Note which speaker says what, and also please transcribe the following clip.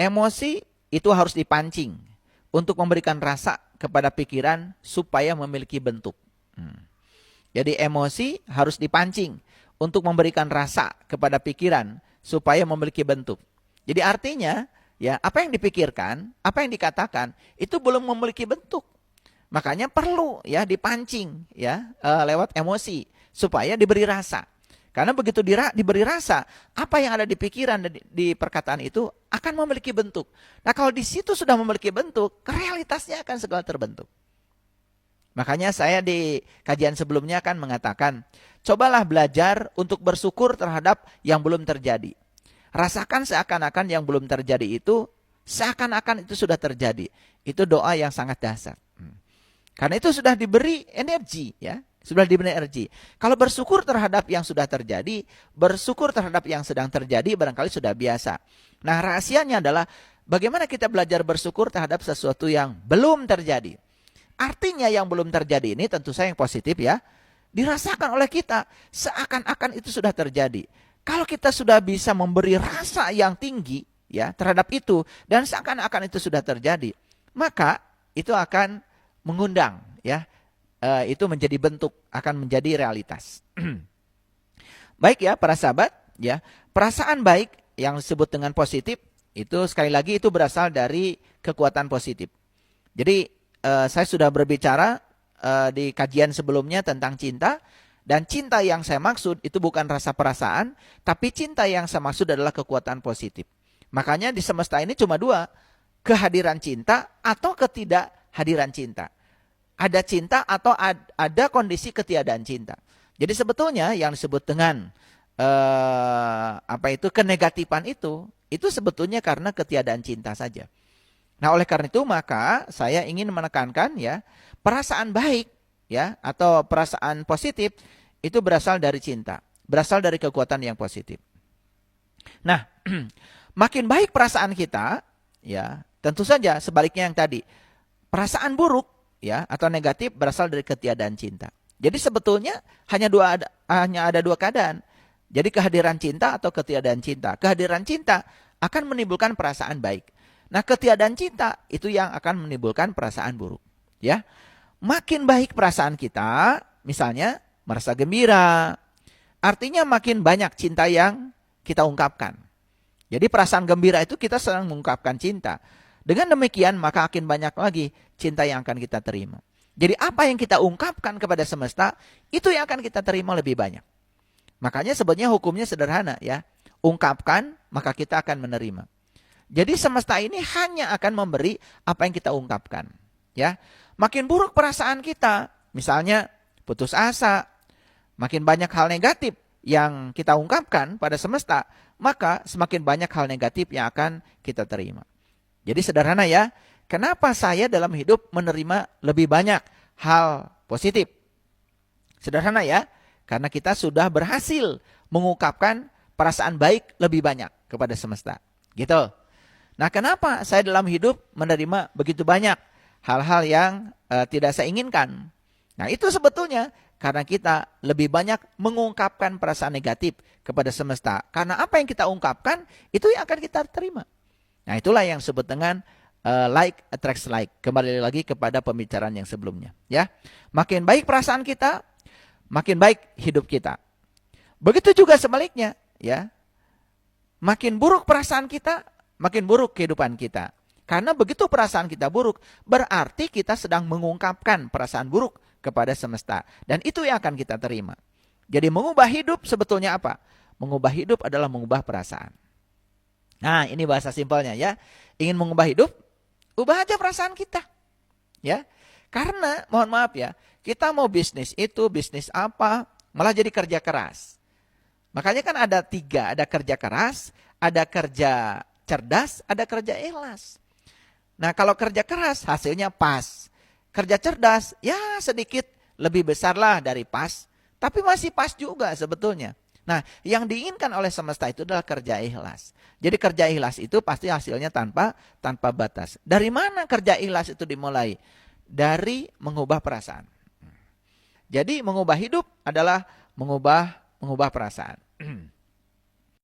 Speaker 1: Emosi itu harus dipancing untuk memberikan rasa kepada pikiran supaya memiliki bentuk. Jadi emosi harus dipancing untuk memberikan rasa kepada pikiran supaya memiliki bentuk. Jadi artinya, ya, apa yang dipikirkan, apa yang dikatakan itu belum memiliki bentuk. Makanya perlu ya dipancing ya lewat emosi supaya diberi rasa. Karena begitu diberi rasa, apa yang ada di pikiran dan di perkataan itu akan memiliki bentuk. Nah, kalau di situ sudah memiliki bentuk, realitasnya akan segala terbentuk. Makanya saya di kajian sebelumnya kan mengatakan, cobalah belajar untuk bersyukur terhadap yang belum terjadi. Rasakan seakan-akan yang belum terjadi itu, seakan-akan itu sudah terjadi. Itu doa yang sangat dasar. Karena itu sudah diberi energi, ya, sudah diberi energi. Kalau bersyukur terhadap yang sudah terjadi, bersyukur terhadap yang sedang terjadi barangkali sudah biasa. Nah, rahasianya adalah bagaimana kita belajar bersyukur terhadap sesuatu yang belum terjadi. Artinya yang belum terjadi ini tentu saja yang positif ya, dirasakan oleh kita seakan-akan itu sudah terjadi. Kalau kita sudah bisa memberi rasa yang tinggi ya terhadap itu dan seakan-akan itu sudah terjadi, maka itu akan mengundang ya, itu menjadi bentuk, akan menjadi realitas. Baik ya para sahabat ya, perasaan baik yang disebut dengan positif itu sekali lagi itu berasal dari kekuatan positif. Jadi saya sudah berbicara di kajian sebelumnya tentang cinta, dan cinta yang saya maksud itu bukan rasa perasaan, tapi cinta yang saya maksud adalah kekuatan positif. Makanya di semesta ini cuma dua, kehadiran cinta atau ketidakhadiran cinta. Ada cinta atau ada kondisi ketiadaan cinta. Jadi sebetulnya yang disebut dengan kenegatifan itu sebetulnya karena ketiadaan cinta saja. Nah, oleh karena itu maka saya ingin menekankan ya, perasaan baik ya atau perasaan positif itu berasal dari cinta, berasal dari kekuatan yang positif. Nah, makin baik perasaan kita ya, tentu saja sebaliknya yang tadi. Perasaan buruk ya atau negatif berasal dari ketiadaan cinta. Jadi sebetulnya hanya ada dua keadaan. Jadi kehadiran cinta atau ketiadaan cinta. Kehadiran cinta akan menimbulkan perasaan baik. Nah, ketiadaan cinta itu yang akan menimbulkan perasaan buruk, ya. Makin baik perasaan kita, misalnya merasa gembira, artinya makin banyak cinta yang kita ungkapkan. Jadi perasaan gembira itu kita sedang mengungkapkan cinta. Dengan demikian maka akan banyak lagi cinta yang akan kita terima. Jadi apa yang kita ungkapkan kepada semesta, itu yang akan kita terima lebih banyak. Makanya sebenarnya hukumnya sederhana ya. Ungkapkan, maka kita akan menerima. Jadi semesta ini hanya akan memberi apa yang kita ungkapkan, ya. Makin buruk perasaan kita, misalnya putus asa, makin banyak hal negatif yang kita ungkapkan pada semesta, maka semakin banyak hal negatif yang akan kita terima. Jadi sederhana ya, kenapa saya dalam hidup menerima lebih banyak hal positif? Sederhana ya, karena kita sudah berhasil mengungkapkan perasaan baik lebih banyak kepada semesta, gitu. Nah, kenapa saya dalam hidup menerima begitu banyak hal-hal yang tidak saya inginkan? Nah, itu sebetulnya karena kita lebih banyak mengungkapkan perasaan negatif kepada semesta. Karena apa yang kita ungkapkan, itu yang akan kita terima. Nah, itulah yang disebut dengan like attracts like. Kembali lagi kepada pembicaraan yang sebelumnya. Ya, makin baik perasaan kita, makin baik hidup kita. Begitu juga sebaliknya. Ya, makin buruk perasaan kita, makin buruk kehidupan kita. Karena begitu perasaan kita buruk, berarti kita sedang mengungkapkan perasaan buruk kepada semesta. Dan itu yang akan kita terima. Jadi mengubah hidup sebetulnya apa? Mengubah hidup adalah mengubah perasaan. Nah, ini bahasa simpelnya ya. Ingin mengubah hidup, ubah aja perasaan kita. Ya. Karena, mohon maaf ya, kita mau bisnis itu, bisnis apa, malah jadi kerja keras. Makanya kan ada tiga, ada kerja keras, ada kerja cerdas, ada kerja ikhlas. Nah, kalau kerja keras hasilnya pas. Kerja cerdas ya sedikit lebih besar lah dari pas, tapi masih pas juga sebetulnya. Nah, yang diinginkan oleh semesta itu adalah kerja ikhlas. Jadi kerja ikhlas itu pasti hasilnya tanpa batas. Dari mana kerja ikhlas itu dimulai? Dari mengubah perasaan. Jadi mengubah hidup adalah mengubah perasaan.